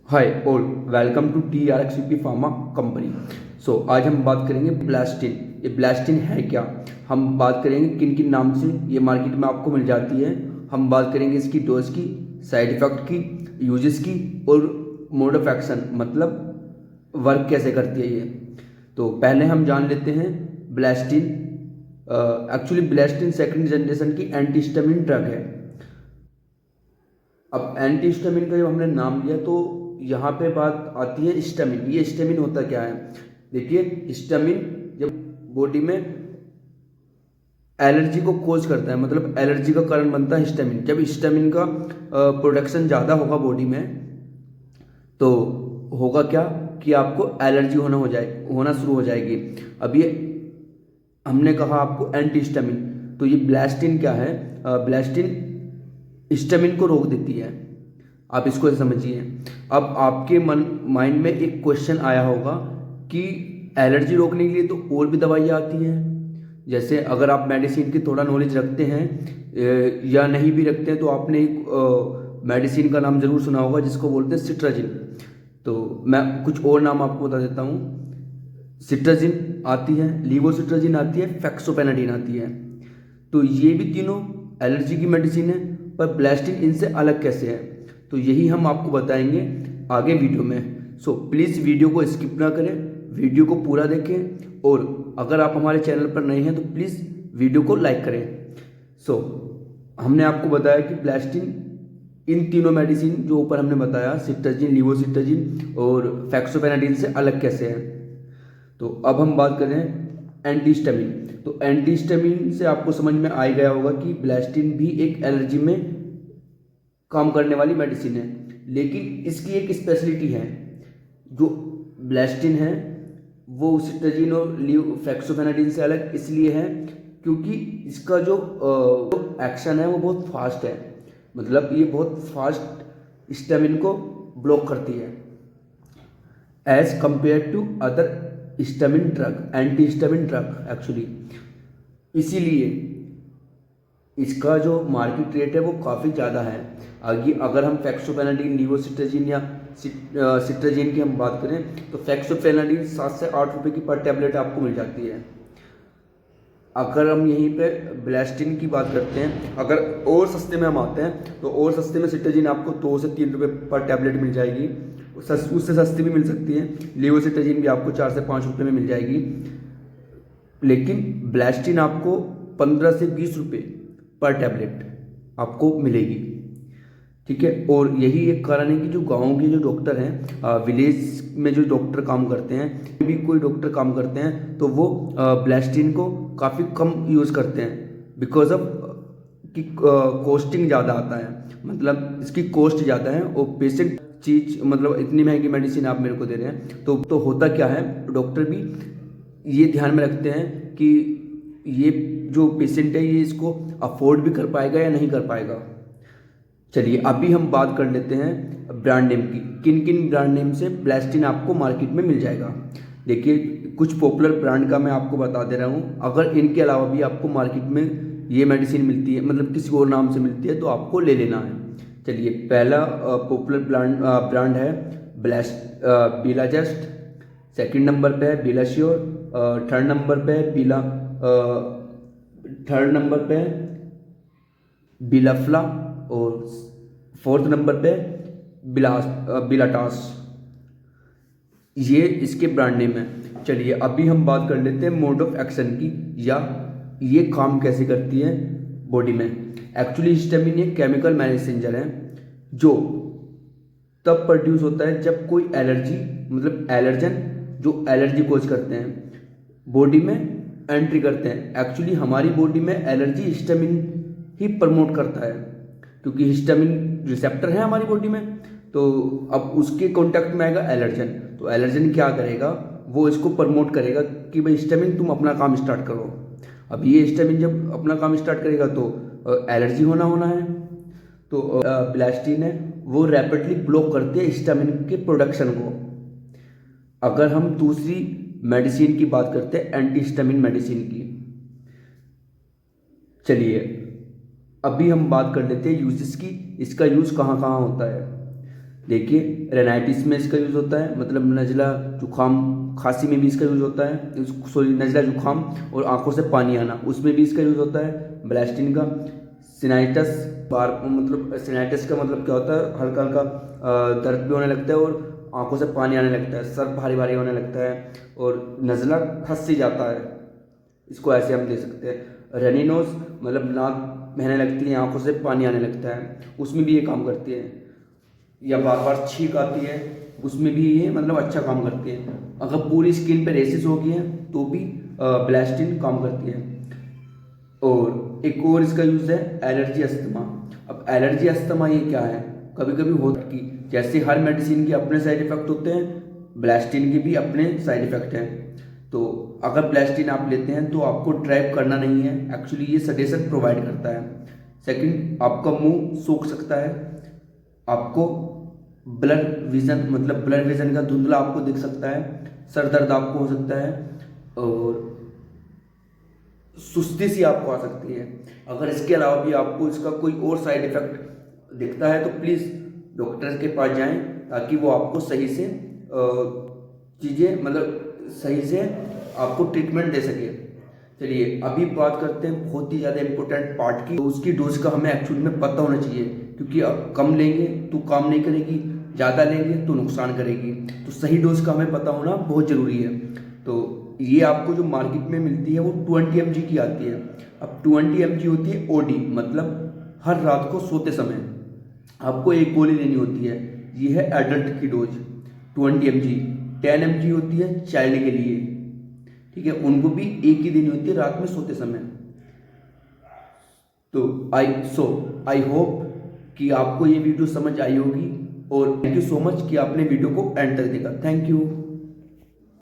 Hi all, welcome to TRXVP pharma company. आज हम बात करेंगे ब्लास्टिन। ये ब्लास्टिन है क्या, हम बात करेंगे किन किन नाम से ये मार्केट में आपको मिल जाती है। हम बात करेंगे इसकी डोज की, साइड इफ़ेक्ट की, यूजेस की और मोड ऑफ एक्शन, मतलब वर्क कैसे करती है ये। तो पहले हम जान लेते हैं ब्लास्टिन। एक्चुअली ब्लास्टिन सेकंड जनरेशन की एंटीहिस्टामिन ड्रग है। अब एंटीहिस्टामिन का जब हमने नाम लिया तो यहाँ पे बात आती है हिस्टामिन। ये हिस्टामिन होता क्या है, देखिए हिस्टामिन जब बॉडी में एलर्जी को कोज करता है, मतलब एलर्जी का कारण बनता है हिस्टामिन। जब हिस्टामिन का प्रोडक्शन ज़्यादा होगा बॉडी में तो होगा क्या कि आपको एलर्जी होना शुरू हो जाएगी। अब ये हमने कहा आपको एंटीहिस्टामिन, तो ये ब्लास्टिन क्या है, ब्लास्टिन हिस्टामिन को रोक देती है। आप इसको समझिए। अब आपके माइंड में एक क्वेश्चन आया होगा कि एलर्जी रोकने के लिए तो और भी दवाइयाँ आती हैं। जैसे अगर आप मेडिसिन की थोड़ा नॉलेज रखते हैं या नहीं भी रखते हैं तो आपने एक मेडिसिन का नाम ज़रूर सुना होगा जिसको बोलते हैं सिट्राजिन। तो मैं कुछ और नाम आपको बता देता हूँ। सिट्राजिन आती है, लीवोसिट्राजिन आती है, फेक्सोपेनाडिन आती है। तो ये भी तीनों एलर्जी की मेडिसिन है, पर ब्लास्टिन इनसे अलग कैसे है तो यही हम आपको बताएंगे आगे वीडियो में। प्लीज़ वीडियो को स्किप ना करें, वीडियो को पूरा देखें और अगर आप हमारे चैनल पर नए हैं तो प्लीज़ वीडियो को लाइक करें। हमने आपको बताया कि ब्लास्टिन इन तीनों मेडिसिन जो ऊपर हमने बताया, सिट्राजिन, लीवोसिट्राजिन और फेक्सोपेनाडिन से अलग कैसे है। तो अब हम बात करें एंटीहिस्टामिन। तो एंटीहिस्टामिन से आपको समझ में आ गया होगा कि ब्लास्टिन भी एक एलर्जी में काम करने वाली मेडिसिन है, लेकिन इसकी एक स्पेशलिटी है। जो ब्लास्टिन है वो सिट्राजिन और फेक्सोफेनाडिन से अलग इसलिए है क्योंकि इसका जो एक्शन है वो बहुत फास्ट है, मतलब ये बहुत फास्ट हिस्टामिन को ब्लॉक करती है as compare to other histamine drug, antihistamine drug actually. इसीलिए इसका जो मार्केट रेट है वो काफ़ी ज़्यादा है। आगे अगर हम फेक्सोपेनाडिन, लीवोसिट्राजिन या सिट्राजिन की हम बात करें तो फेक्सोपेनाडिन 7 से 8 रुपये की पर टैबलेट आपको मिल जाती है। अगर हम यहीं पे ब्लास्टिन की बात करते हैं, अगर और सस्ते में हम आते हैं तो और सस्ते में सिट्राजिन आपको 2 से 3 रुपये पर टैबलेट मिल जाएगी। उससे सस्ती भी मिल सकती है। लीवोसिट्राजिन भी आपको 4 से 5 रुपये में मिल जाएगी, लेकिन ब्लास्टिन आपको 15 से 20 रुपये पर टैबलेट आपको मिलेगी। ठीक है, और यही एक कारण है कि जो गाँव के जो डॉक्टर हैं, विलेज में जो डॉक्टर काम करते हैं, भी कोई डॉक्टर काम करते हैं तो वो ब्लास्टिन को काफ़ी कम यूज़ करते हैं बिकॉज ऑफ कि कॉस्टिंग ज़्यादा आता है, मतलब इसकी कॉस्ट ज़्यादा है और पेशेंट चीज, मतलब इतनी महंगी मेडिसिन आप मेरे को दे रहे हैं तो होता क्या है, डॉक्टर भी ये ध्यान में रखते हैं कि ये जो पेशेंट है ये इसको अफोर्ड भी कर पाएगा या नहीं कर पाएगा। चलिए अभी हम बात कर लेते हैं ब्रांड नेम की, किन किन ब्रांड नेम से ब्लास्टिन आपको मार्केट में मिल जाएगा। देखिए कुछ पॉपुलर ब्रांड का मैं आपको बता दे रहा हूँ। अगर इनके अलावा भी आपको मार्केट में ये मेडिसिन मिलती है, मतलब किसी और नाम से मिलती है, तो आपको ले लेना है। चलिए पहला पॉपुलर ब्रांड है बिलाजेस्ट। सेकंड नंबर पे है बिलाश्योर। थर्ड नंबर पे है थर्ड नंबर पे है बिलाफ्ला और फोर्थ नंबर पे बिलाटास। ये इसके ब्रांड नेम है। चलिए अभी हम बात कर लेते हैं मोड ऑफ एक्शन की, या ये काम कैसे करती है बॉडी में। एक्चुअली हिस्टामिन एक केमिकल मैसेंजर है जो तब प्रोड्यूस होता है जब कोई एलर्जी, मतलब एलर्जन जो एलर्जी कोज करते हैं बॉडी में एंट्री करते हैं। एक्चुअली हमारी बॉडी में एलर्जी हिस्टामिन ही प्रमोट करता है क्योंकि हिस्टामिन रिसेप्टर है हमारी बॉडी में। तो अब उसके कांटेक्ट में आएगा एलर्जन, तो एलर्जन क्या करेगा, वो इसको प्रमोट करेगा कि भाई हिस्टामिन तुम अपना काम स्टार्ट करो। अब ये हिस्टामिन जब अपना काम स्टार्ट करेगा तो एलर्जी होना है। तो ब्लास्टिन है वो रैपिडली ब्लॉक करती है हिस्टामिन के प्रोडक्शन को। अगर हम दूसरी मेडिसिन की बात करते हैं, एंटी हिस्टामिन मेडिसिन की, चलिए अभी हम बात कर लेते हैं यूजेस की, इसका यूज़ कहाँ कहाँ होता है। देखिए रेनाइटिस में इसका यूज़ होता है, मतलब नज़ला जुकाम खांसी में भी इसका यूज़ होता है, सॉरी नज़ला जुकाम और आंखों से पानी आना उसमें भी इसका यूज़ होता है ब्लास्टिन का। सिनाइटस बार मतलब सिनाइटस का मतलब क्या होता है, हल्का हल्का दर्द भी होने लगता है और आंखों से पानी आने लगता है, सर भारी भारी होने लगता है और नज़ला फंस सी जाता है, इसको ऐसे हम दे सकते हैं। रनी नोज मतलब नाक बहने लगती है, आंखों से पानी आने लगता है, उसमें भी ये काम करती है। या बार बार छींक आती है, उसमें भी ये मतलब अच्छा काम करती है। अगर पूरी स्किन पे रेसिस हो गई है तो भी ब्लास्टिन काम करती है। और एक और इसका यूज़ है एलर्जी अस्थमा। अब एलर्जी अस्थमा ये क्या है, कभी कभी होता है कि जैसे हर मेडिसिन के अपने साइड इफेक्ट होते हैं, ब्लास्टिन के भी अपने साइड इफेक्ट हैं। तो अगर ब्लास्टिन आप लेते हैं तो आपको ड्राइव करना नहीं है, एक्चुअली ये सजेशन प्रोवाइड करता है। सेकंड, आपका मुंह सूख सकता है, आपको ब्लड विजन मतलब ब्लड विजन का धुंधला आपको दिख सकता है, सर दर्द आपको हो सकता है और सुस्ती सी आपको आ सकती है। अगर इसके अलावा भी आपको इसका कोई और साइड इफेक्ट दिखता है तो प्लीज़ डॉक्टर के पास जाएं, ताकि वो आपको सही से चीज़ें मतलब सही से आपको ट्रीटमेंट दे सके। चलिए अभी बात करते हैं बहुत ही ज़्यादा इंपॉर्टेंट पार्ट की, तो उसकी डोज का हमें एक्चुअली में पता होना चाहिए, क्योंकि अब कम लेंगे तो काम नहीं करेगी, ज़्यादा लेंगे तो नुकसान करेगी। तो सही डोज का हमें पता होना बहुत ज़रूरी है। तो ये आपको जो मार्केट में मिलती है वो 20 mg की आती है। अब 20 mg होती है ओडी, मतलब हर रात को सोते समय आपको एक गोली लेनी होती है। ये है एडल्ट की डोज 20 mg। 10 mg होती है चाइल्ड के लिए, ठीक है, उनको भी एक ही देनी होती है रात में सोते समय। तो आई होप कि आपको ये वीडियो समझ आई होगी और थैंक यू सो मच कि आपने वीडियो को एंड तक देखा। Thank you.